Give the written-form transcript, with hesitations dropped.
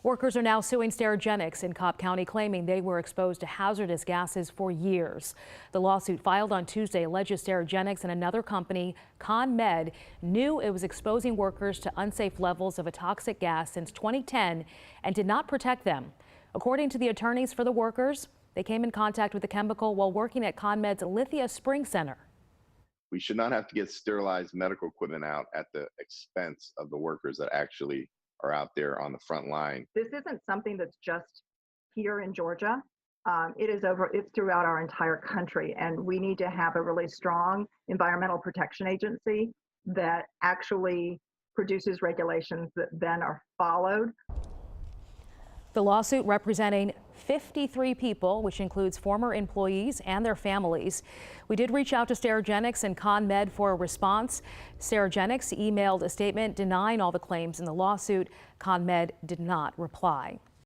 Workers are now suing Sterigenics in Cobb County, claiming they were exposed to hazardous gases for years. The lawsuit filed on Tuesday alleges Sterigenics and another company, ConMed, knew it was exposing workers to unsafe levels of a toxic gas since 2010 and did not protect them. According to the attorneys for the workers, they came in contact with the chemical while working at ConMed's Lithia Spring Center. We should not have to get sterilized medical equipment out at the expense of the workers that actually are out there on the front line. This isn't something that's just here in Georgia. It's throughout our entire country, and we need to have a really strong environmental protection agency that actually produces regulations that then are followed. The lawsuit representing 53 people, which includes former employees and their families. We did reach out to Sterigenics and ConMed for a response. Sterigenics emailed a statement denying all the claims in the lawsuit. ConMed did not reply.